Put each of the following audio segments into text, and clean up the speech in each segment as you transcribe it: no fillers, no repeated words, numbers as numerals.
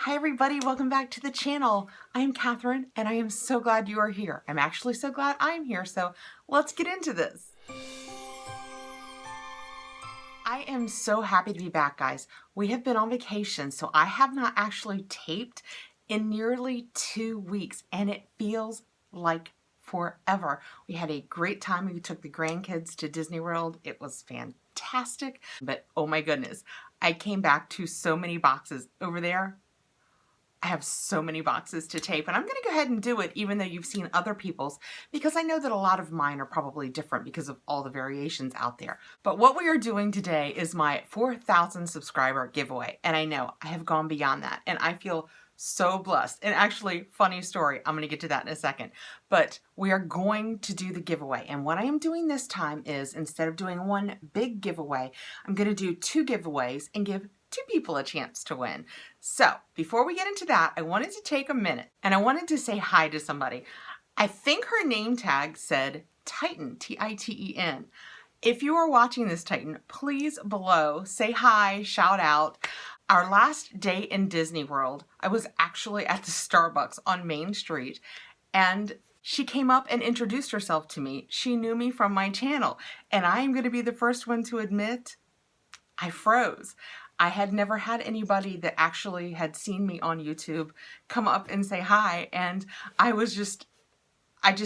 Hi everybody, welcome back to the channel. I am Catherine and I am so glad you are here. I'm actually so glad I'm here, so let's get into this. I am so happy to be back, guys. We have been on vacation, so I have not actually taped in nearly 2 weeks and it feels like forever. We had a great time. We took the grandkids to Disney World. It was fantastic, but oh my goodness, I came back to so many boxes over there. I have so many boxes to tape, and I'm going to go ahead and do it even though you've seen other people's, because I know that a lot of mine are probably different because of all the variations out there. But what we are doing today is my 4,000 subscriber giveaway, and I know I have gone beyond that, and I feel so blessed. And actually, funny story, I'm going to get to that in a second, but we are going to do the giveaway. And what I am doing this time is, instead of doing one big giveaway, I'm going to do 2 giveaways and give 2 people a chance to win. So before we get into that, I wanted to take a minute and I wanted to say hi to somebody. I think her name tag said Titan, T-I-T-E-N. If you are watching this, Titan, please below say hi, shout out. Our last day in Disney World, I was actually at the Starbucks on Main Street, and she came up and introduced herself to me. She knew me from my channel, and I am going to be the first one to admit I froze. I had never had anybody that actually had seen me on YouTube come up and say hi, and I just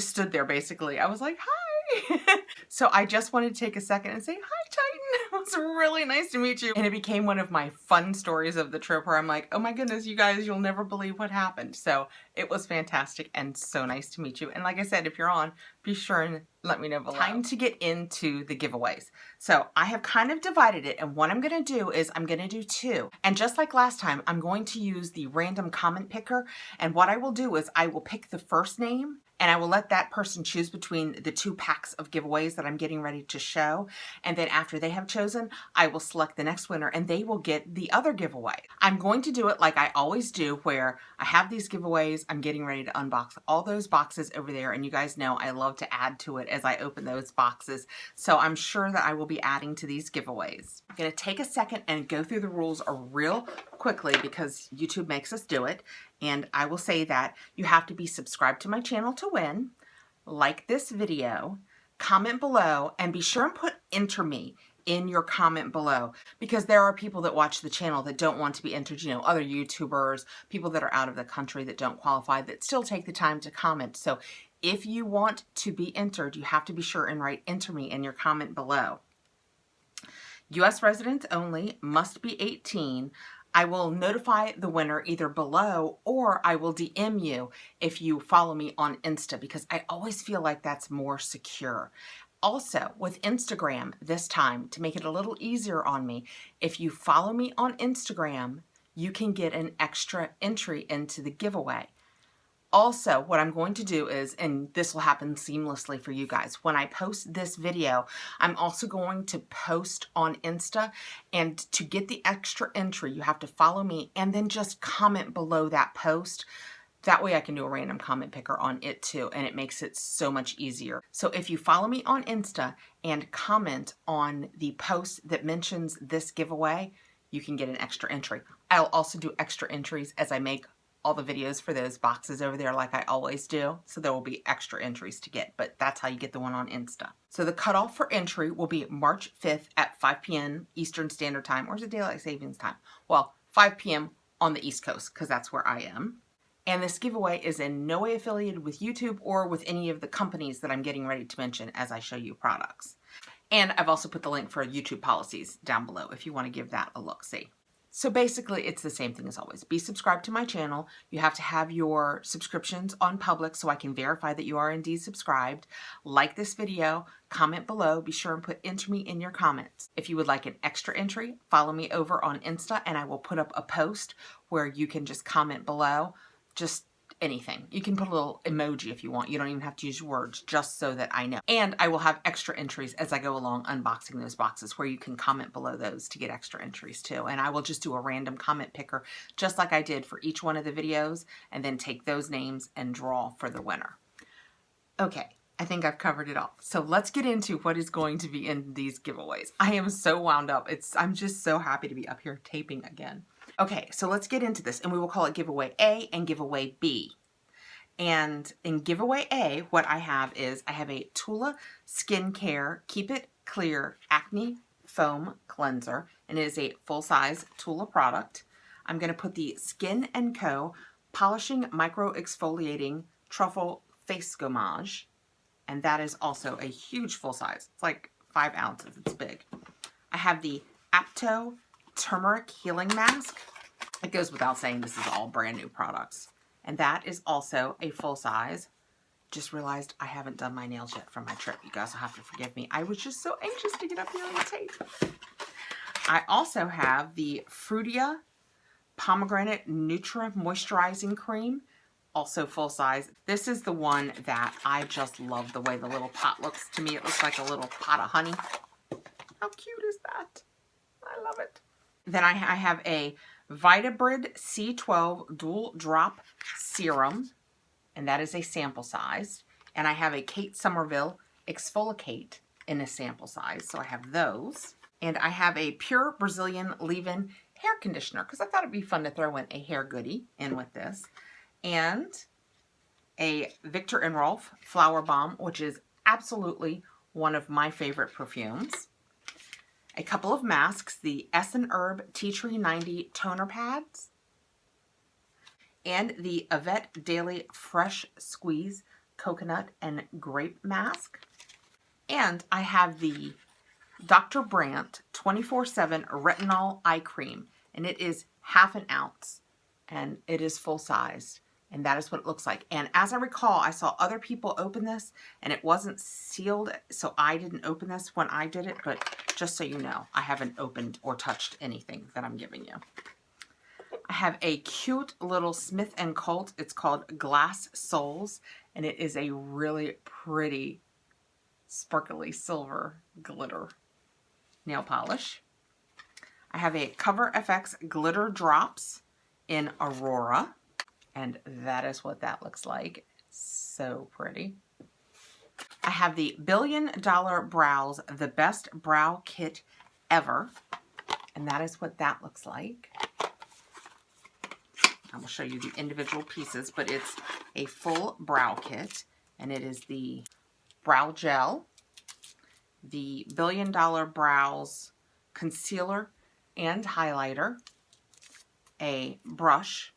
stood there basically. I was like, hi. So I just wanted to take a second and say, hi, Titan. It was really nice to meet you. And it became one of my fun stories of the trip where I'm like, oh my goodness, you guys, you'll never believe what happened. So it was fantastic and so nice to meet you. And like I said, if you're on, be sure and let me know below. Time to get into the giveaways. So I have kind of divided it, and what I'm going to do is I'm going to do 2. And just like last time, I'm going to use the random comment picker. And what I will do is I will pick the first name, and I will let that person choose between the 2 packs of giveaways that I'm getting ready to show. And then after they have chosen, I will select the next winner and they will get the other giveaway. I'm going to do it like I always do, where I have these giveaways. I'm getting ready to unbox all those boxes over there. And you guys know I love to add to it as I open those boxes. So I'm sure that I will be adding to these giveaways. I'm going to take a second and go through the rules real quickly because YouTube makes us do it. And I will say that you have to be subscribed to my channel to win, like this video, comment below, and be sure and put enter me in your comment below, because there are people that watch the channel that don't want to be entered, you know, other YouTubers, people that are out of the country that don't qualify, that still take the time to comment. So if you want to be entered, you have to be sure and write enter me in your comment below. U.S. residents only, must be 18. I will notify the winner either below, or I will DM you if you follow me on Insta, because I always feel like that's more secure. Also, with Instagram this time, to make it a little easier on me, if you follow me on Instagram, you can get an extra entry into the giveaway. Also, what I'm going to do is, and this will happen seamlessly for you guys, when I post this video, I'm also going to post on Insta, and to get the extra entry, you have to follow me and then just comment below that post. That way I can do a random comment picker on it too, and it makes it so much easier. So if you follow me on Insta and comment on the post that mentions this giveaway, you can get an extra entry. I'll also do extra entries as I make all the videos for those boxes over there like I always do. So there will be extra entries to get, but that's how you get the one on Insta. So the cutoff for entry will be March 5th at 5 p.m. Eastern Standard Time, or is it Daylight Savings Time? Well, 5 p.m. on the East Coast, because that's where I am. And this giveaway is in no way affiliated with YouTube or with any of the companies that I'm getting ready to mention as I show you products. And I've also put the link for YouTube policies down below if you want to give that a look-see. So basically, it's the same thing as always. Be subscribed to my channel. You have to have your subscriptions on public so I can verify that you are indeed subscribed. Like this video, comment below, be sure and put enter me in your comments. If you would like an extra entry, follow me over on Insta and I will put up a post where you can just comment below, just anything. You can put a little emoji if you want. You don't even have to use words, just so that I know. And I will have extra entries as I go along unboxing those boxes, where you can comment below those to get extra entries too. And I will just do a random comment picker just like I did for each one of the videos, and then take those names and draw for the winner. Okay, I think I've covered it all. So let's get into what is going to be in these giveaways. I am so wound up. I'm just so happy to be up here taping again. Okay, so let's get into this, and we will call it giveaway A and giveaway B. And in giveaway A, what I have is I have a Tula Skincare Keep It Clear Acne Foam Cleanser, and it is a full-size Tula product. I'm going to put the Skin & Co. Polishing Micro Exfoliating Truffle Face Gommage, and that is also a huge full size. It's like 5 ounces. It's big. I have the Apto Turmeric Healing Mask. It goes without saying this is all brand new products. And that is also a full size. Just realized I haven't done my nails yet from my trip. You guys will have to forgive me. I was just so anxious to get up here on the tape. I also have the Frutia Pomegranate Nutra Moisturizing Cream. Also full size. This is the one that I just love the way the little pot looks. To me, it looks like a little pot of honey. How cute is that? I love it. Then I have a Vitabrid C12 Dual Drop Serum, and that is a sample size. And I have a Kate Somerville Exfoliate in a sample size, so I have those. And I have a Pure Brazilian Leave-In Hair Conditioner, because I thought it'd be fun to throw in a hair goodie in with this. And a Viktor & Rolf Flower Bomb, which is absolutely one of my favorite perfumes. A couple of masks, the S & Herb Tea Tree 90 Toner Pads. And the Yvette Daily Fresh Squeeze Coconut and Grape Mask. And I have the Dr. Brandt 24/7 Retinol Eye Cream. And it is ½ an ounce. And it is full size. And that is what it looks like. And as I recall, I saw other people open this and it wasn't sealed, so I didn't open this when I did it, but just so you know, I haven't opened or touched anything that I'm giving you. I have a cute little Smith & Colt. It's called Glass Souls, and it is a really pretty sparkly silver glitter nail polish. I have a Cover FX Glitter Drops in Aurora. And that is what that looks like. So pretty. I have the $1 Billion Brows, the best brow kit ever. And that is what that looks like. I will show you the individual pieces, but it's a full brow kit. And it is the brow gel, the $1 Billion Brows concealer and highlighter, a brush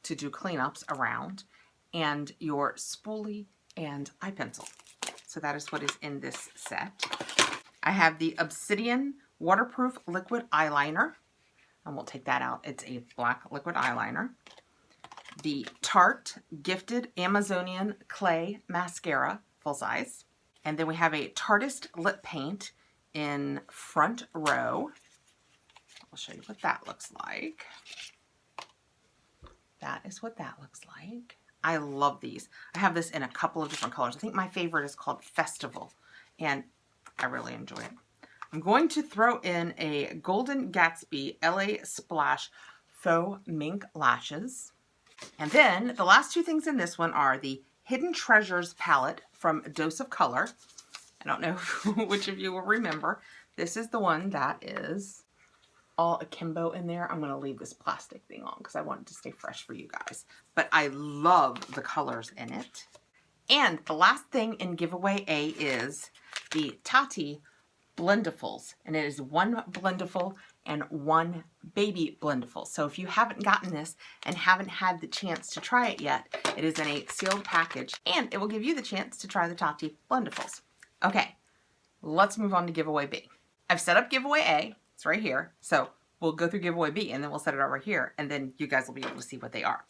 to do cleanups around, and your spoolie and eye pencil. So that is what is in this set. I have the Obsidian Waterproof Liquid Eyeliner, and we'll take that out. It's a black liquid eyeliner. The Tarte Gifted Amazonian Clay Mascara, full size. And then we have a Tarteist Lip Paint in Front Row. I'll show you what that looks like. That is what that looks like. I love these. I have this in a couple of different colors. I think my favorite is called Festival, and I really enjoy it. I'm going to throw in a Golden Gatsby LA Splash Faux Mink Lashes. And then the last two things in this one are the Hidden Treasures palette from Dose of Color. I don't know which of you will remember. This is the one that is all akimbo in there. I'm going to leave this plastic thing on because I want it to stay fresh for you guys. But I love the colors in it. And the last thing in giveaway A is the Tati Blendifuls. And it is 1 Blendiful and 1 baby Blendiful. So if you haven't gotten this and haven't had the chance to try it yet, it is in a sealed package and it will give you the chance to try the Tati Blendifuls. Okay, let's move on to giveaway B. I've set up giveaway A. It's right here. So we'll go through giveaway B and then we'll set it over here and then you guys will be able to see what they are.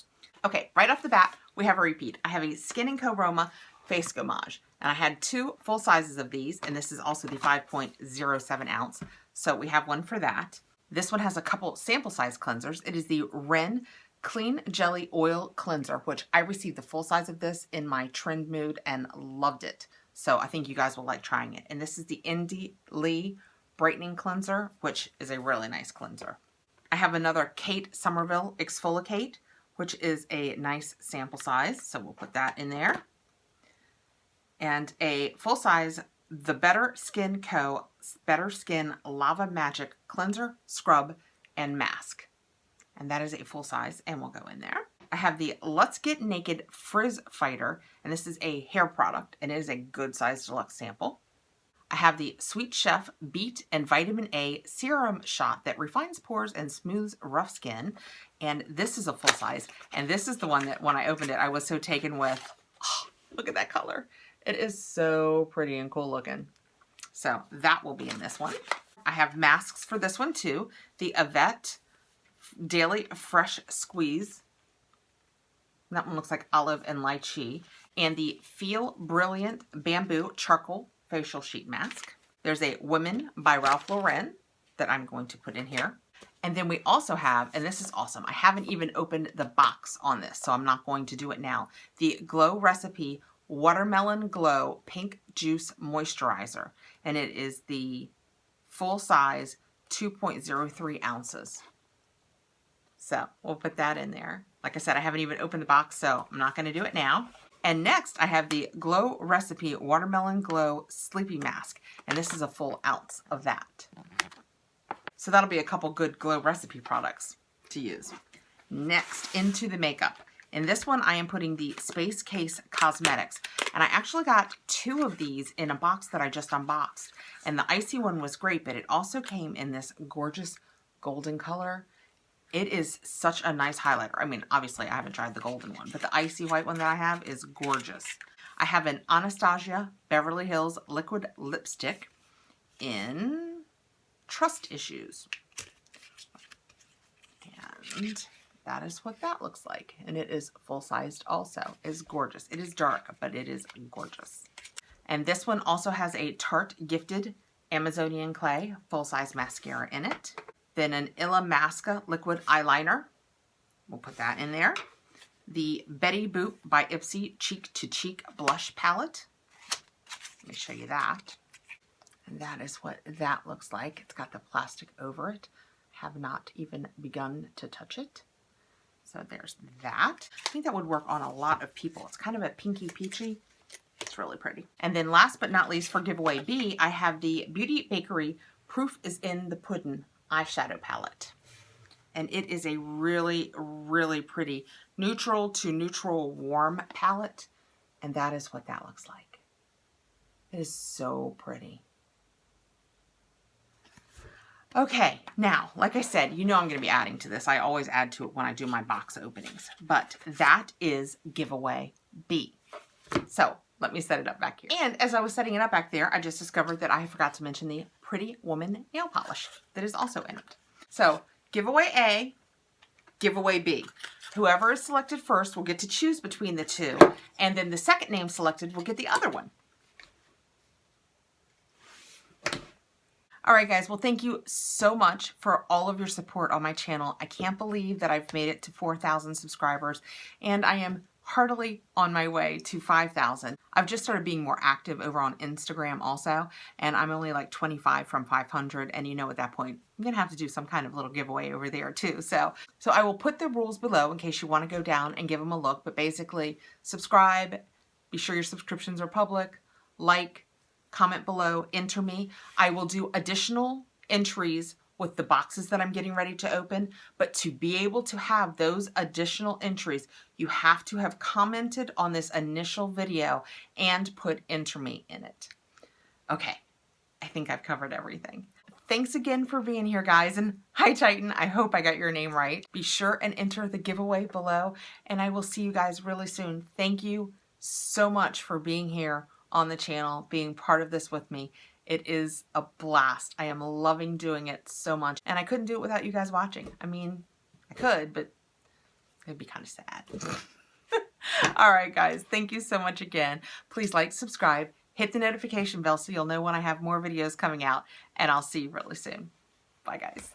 Okay, right off the bat, we have a repeat. I have a Skin & Co. Roma Face Gommage. And I had 2 full sizes of these, and this is also the 5.07 ounce. So we have one for that. This one has a couple sample size cleansers. It is the Ren Clean Jelly Oil Cleanser, which I received the full size of this in my trend mood and loved it. So I think you guys will like trying it. And this is the Indie Lee Brightening Cleanser, which is a really nice cleanser. I have another Kate Somerville Exfoliate, which is a nice sample size. So we'll put that in there. and a full-size The Better Skin Co. Better Skin Lava Magic Cleanser, Scrub, and Mask. And that is a full size and will go in there. I have the Let's Get Naked Frizz Fighter, and this is a hair product, and it is a good size deluxe sample. I have the Sweet Chef Beet and Vitamin A Serum Shot that refines pores and smooths rough skin, and this is a full size, and this is the one that when I opened it, I was so taken with. Oh, look at that color. It is so pretty and cool looking. So that will be in this one. I have masks for this one too. The Yvette Daily Fresh Squeeze. That one looks like olive and lychee. And the Feel Brilliant Bamboo Charcoal Facial Sheet Mask. There's a Women by Ralph Lauren that I'm going to put in here. And then we also have, and this is awesome, I haven't even opened the box on this, so I'm not going to do it now, the Glow Recipe Watermelon Glow Pink Juice Moisturizer. And it is the full size 2.03 ounces. So we'll put that in there. Like I said, I haven't even opened the box, so I'm not going to do it now. And next I have the Glow Recipe Watermelon Glow Sleepy Mask. And this is a full ounce of that. So that'll be a couple good Glow Recipe products to use. Next, into the makeup. In this one, I am putting the Space Case Cosmetics. And I actually got 2 of these in a box that I just unboxed. And the icy one was great, but it also came in this gorgeous golden color. It is such a nice highlighter. I mean, obviously, I haven't tried the golden one, but the icy white one that I have is gorgeous. I have an Anastasia Beverly Hills Liquid Lipstick in Trust Issues. And that is what that looks like. And it is full-sized also. It is gorgeous. It is dark, but it is gorgeous. And this one also has a Tarte Gifted Amazonian Clay full-size mascara in it. Then an Illamasqua liquid eyeliner. We'll put that in there. The Betty Boop by Ipsy Cheek to Cheek blush palette. Let me show you that. And that is what that looks like. It's got the plastic over it. Have not even begun to touch it. So there's that. I think that would work on a lot of people. It's kind of a pinky peachy. It's really pretty. And then last but not least for giveaway B, I have the Beauty Bakery Proof is in the Puddin' eyeshadow palette. And it is a really, really pretty neutral to neutral warm palette. And that is what that looks like. It is so pretty. Okay, now, like I said, you know I'm going to be adding to this. I always add to it when I do my box openings. But that is giveaway B. So let me set it up back here. And as I was setting it up back there, I just discovered that I forgot to mention the Pretty Woman nail polish that is also in it. So giveaway A, giveaway B. Whoever is selected first will get to choose between the two. And then the second name selected will get the other one. All right, guys. Well, thank you so much for all of your support on my channel. I can't believe that I've made it to 4,000 subscribers, and I am heartily on my way to 5,000. I've just started being more active over on Instagram also, and I'm only like 25 from 500, and you know at that point, I'm going to have to do some kind of little giveaway over there too. So I will put the rules below in case you want to go down and give them a look, but basically subscribe, be sure your subscriptions are public, like, comment below, enter me. I will do additional entries with the boxes that I'm getting ready to open, but to be able to have those additional entries, you have to have commented on this initial video and put enter me in it. Okay, I think I've covered everything. Thanks again for being here, guys, and hi Titan, I hope I got your name right. Be sure and enter the giveaway below, and I will see you guys really soon. Thank you so much for being here on the channel, being part of this with me. It is a blast. I am loving doing it so much. And I couldn't do it without you guys watching. I mean, I could, but it'd be kind of sad. All right, guys. Thank you so much again. Please like, subscribe, hit the notification bell so you'll know when I have more videos coming out. And I'll see you really soon. Bye, guys.